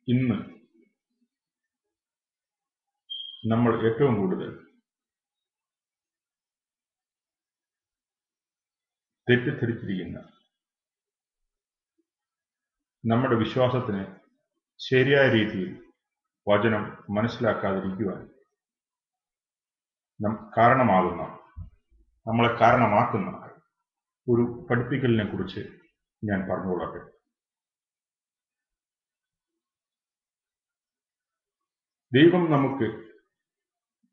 ഇന്ന് നമ്മൾ ഏറ്റവും കൂടുതൽ തെറ്റിദ്ധരിച്ചിരിക്കുന്ന നമ്മുടെ വിശ്വാസത്തിന് ശരിയായ രീതിയിൽ വചനം മനസ്സിലാക്കാതിരിക്കുവാൻ നമ്മളെ കാരണമാക്കുന്ന ഒരു പഠിപ്പിക്കലിനെ കുറിച്ച് ഞാൻ പറഞ്ഞുകൊള്ളട്ടെ. ദൈവം നമുക്ക്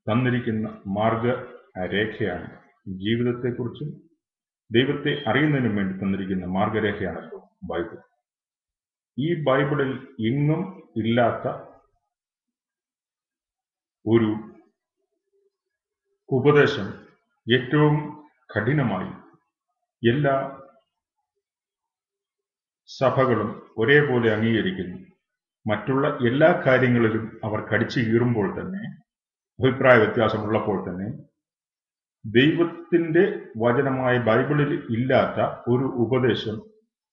തന്നിരിക്കുന്ന മാർഗരേഖയാണ്. ജീവിതത്തെക്കുറിച്ചും ദൈവത്തെ അറിയുന്നതിനും വേണ്ടി തന്നിരിക്കുന്ന മാർഗരേഖയാണല്ലോ ബൈബിൾ. ഈ ബൈബിളിൽ എങ്ങും ഇല്ലാത്ത ഒരു ഉപദേശം ഏറ്റവും കഠിനമായി എല്ലാ സഭകളും ഒരേപോലെ അംഗീകരിക്കുന്നു. മറ്റുള്ള എല്ലാ കാര്യങ്ങളിലും അവർ കടിച്ചു കീറുമ്പോൾ തന്നെ, അഭിപ്രായ വ്യത്യാസമുള്ളപ്പോൾ തന്നെ, ദൈവത്തിന്റെ വചനമായ ബൈബിളിൽ ഇല്ലാത്ത ഒരു ഉപദേശം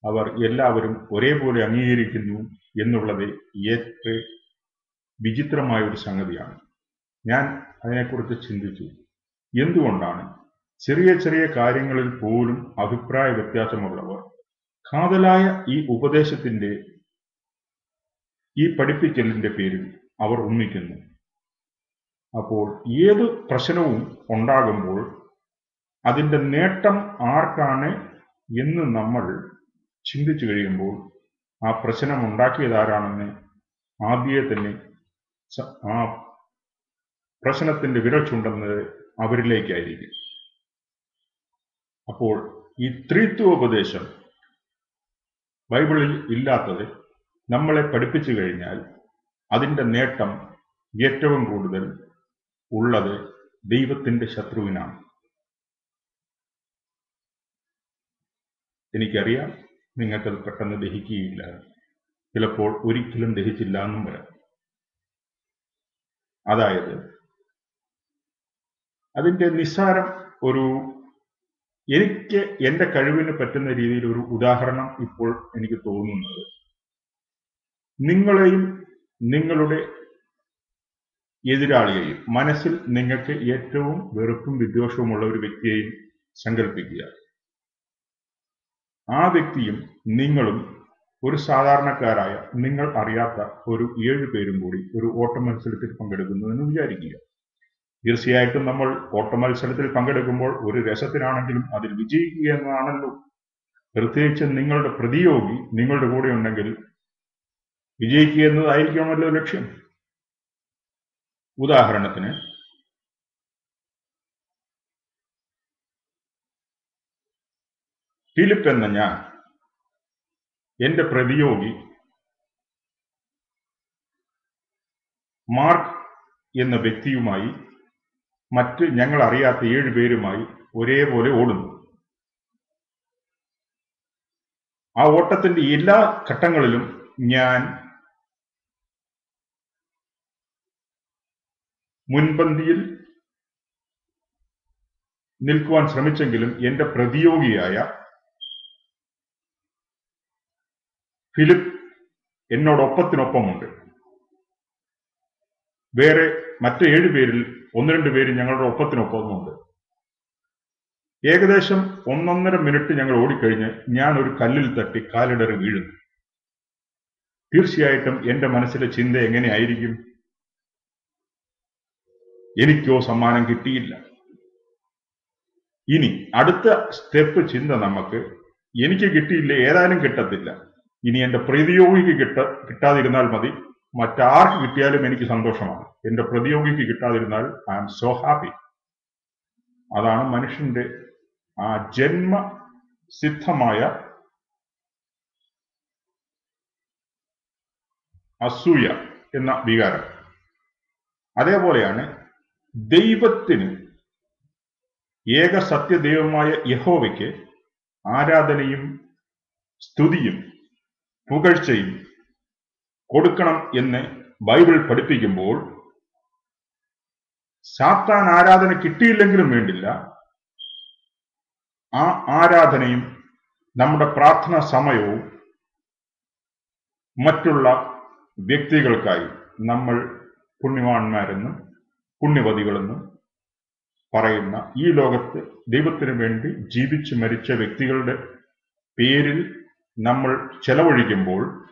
അവർ എല്ലാവരും ഒരേപോലെ അംഗീകരിക്കുന്നു എന്നുള്ളത് ഏറ്റവും വിചിത്രമായ ഒരു സംഗതിയാണ്. ഞാൻ അതിനെക്കുറിച്ച് ചിന്തിച്ചു. എന്തുകൊണ്ടാണ് ചെറിയ ചെറിയ കാര്യങ്ങളിൽ പോലും അഭിപ്രായ വ്യത്യാസമുള്ളവർ കാതലായ ഈ ഉപദേശത്തിന്റെ, ഈ പഠിപ്പിക്കലിന്റെ പേരിൽ അവർ ഒന്നിക്കുന്നു? അപ്പോൾ ഏത് പ്രശ്നവും ഉണ്ടാകുമ്പോൾ അതിന്റെ നേട്ടം ആർക്കാണ് എന്ന് നമ്മൾ ചിന്തിച്ചു കഴിയുമ്പോൾ ആ പ്രശ്നം ഉണ്ടാക്കിയതാരാണെന്ന് ആദ്യമേ തന്നെ ആ പ്രശ്നത്തിന്റെ വിരൽ ചൂണ്ടുന്നത് അവരിലേക്കായിരിക്കും. അപ്പോൾ ഈ ത്രിത്വോപദേശം ബൈബിളിൽ ഇല്ലാത്തത് നമ്മളെ പഠിപ്പിച്ചു കഴിഞ്ഞാൽ അതിന്റെ നേട്ടം ഏറ്റവും കൂടുതൽ ഉള്ളത് ദൈവത്തിന്റെ ശത്രുവിനാണ്. എനിക്കറിയാം നിങ്ങൾക്കത് പെട്ടെന്ന് ദഹിക്കുകയില്ല, ചിലപ്പോൾ ഒരിക്കലും ദഹിച്ചില്ല എന്നും വരാം. അതായത് അതിന്റെ നിസ്സാരം എനിക്ക് എന്റെ കഴിവിന് പറ്റുന്ന രീതിയിൽ ഒരു ഉദാഹരണം ഇപ്പോൾ എനിക്ക് തോന്നുന്നത്, നിങ്ങളെയും നിങ്ങളുടെ എതിരാളിയെയും, മനസ്സിൽ നിങ്ങൾക്ക് ഏറ്റവും വെറുപ്പും വിദ്വേഷവുമുള്ള ഒരു വ്യക്തിയെയും സങ്കല്പിക്കുക. ആ വ്യക്തിയും നിങ്ങളും ഒരു സാധാരണക്കാരായ, നിങ്ങൾ അറിയാത്ത ഒരു 7 പേരും കൂടി ഒരു ഓട്ട മത്സരത്തിൽ പങ്കെടുക്കുന്നു എന്ന് വിചാരിക്കുക. തീർച്ചയായിട്ടും നമ്മൾ ഓട്ട മത്സരത്തിൽ പങ്കെടുക്കുമ്പോൾ ഒരു രസത്തിനാണെങ്കിലും അതിൽ വിജയിക്കുക എന്നതാണല്ലോ. പ്രത്യേകിച്ച് നിങ്ങളുടെ പ്രതിയോഗി നിങ്ങളുടെ കൂടെ ഉണ്ടെങ്കിൽ വിജയിക്കുക എന്നതായിരിക്കണമല്ലോ ലക്ഷ്യം. ഉദാഹരണത്തിന്, ഫിലിപ്പ് എന്ന ഞാൻ എന്റെ പ്രതിയോഗി മാർക്ക് എന്ന വ്യക്തിയുമായി മറ്റ് ഞങ്ങൾ അറിയാത്ത 7 പേരുമായി ഒരേപോലെ ഓടുന്നു. ആ ഓട്ടത്തിന്റെ എല്ലാ ഘട്ടങ്ങളിലും ഞാൻ മുൻപന്തിയിൽ നിൽക്കുവാൻ ശ്രമിച്ചെങ്കിലും എന്റെ പ്രതിയോഗിയായ ഫിലിപ്പ് എന്നോടൊപ്പത്തിനൊപ്പമുണ്ട്. വേറെ മറ്റ് 7 പേരിൽ 1-2 പേര് ഞങ്ങളുടെ ഒപ്പത്തിനൊപ്പമുണ്ട്. ഏകദേശം 1.5 മിനിറ്റ് ഞങ്ങൾ ഓടിക്കഴിഞ്ഞ് ഞാൻ ഒരു കല്ലിൽ തട്ടി കാലിടറി വീഴുന്നു. തീർച്ചയായിട്ടും എന്റെ മനസ്സിലെ ചിന്ത എങ്ങനെയായിരിക്കും? എനിക്കോ സമ്മാനം കിട്ടിയില്ല. ഇനി അടുത്ത സ്റ്റെപ്പ് ചിന്ത നമുക്ക്, എനിക്ക് കിട്ടിയില്ല, ഏതായാലും കിട്ടത്തില്ല, ഇനി എന്റെ പ്രതിയോഗിക്ക് കിട്ടാതിരുന്നാൽ മതി, മറ്റാർക്ക് കിട്ടിയാലും എനിക്ക് സന്തോഷമാണ്. എന്റെ പ്രതിയോഗിക്ക് കിട്ടാതിരുന്നാൽ ഐ ആം സോ ഹാപ്പി. അതാണ് മനുഷ്യന്റെ ആ ജന്മസിദ്ധമായ അസൂയ എന്ന വികാരം. അതേപോലെയാണ് ദൈവത്തിന്, ഏക സത്യദൈവമായ യഹോവയ്ക്ക് ആരാധനയും സ്തുതിയും പുകഴ്ചയും കൊടുക്കണം എന്ന് ബൈബിൾ പഠിപ്പിക്കുമ്പോൾ, സാത്താൻ ആരാധന കിട്ടിയില്ലെങ്കിലും വേണ്ടില്ല, ആ ആരാധനയും നമ്മുടെ പ്രാർത്ഥനാ സമയവും മറ്റുള്ള വ്യക്തികൾക്കായി നമ്മൾ പുണ്യവാന്മാരെന്നും പുണ്യവതികളെന്നും പറയുന്ന ഈ ലോകത്ത് ദൈവത്തിന് വേണ്ടി ജീവിച്ചു മരിച്ച വ്യക്തികളുടെ പേരിൽ നമ്മൾ ചെലവഴിക്കുമ്പോൾ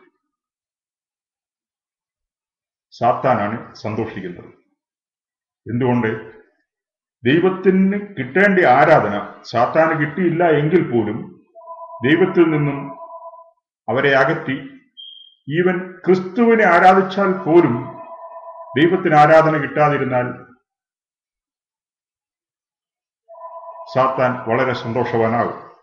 സാത്താനാണ് സന്തോഷിക്കുന്നത്. എന്തുകൊണ്ട്? ദൈവത്തിന് കിട്ടേണ്ട ആരാധന സാത്താന് കിട്ടിയില്ല എങ്കിൽ പോലും ദൈവത്തിൽ നിന്നും അവരെ അകറ്റി ഈവൻ ക്രിസ്തുവിനെ ആരാധിച്ചാൽ പോലും ദൈവത്തിന് ആരാധന കിട്ടാതിരുന്നാൽ സാത്താൻ വളരെ സന്തോഷവാനാകും.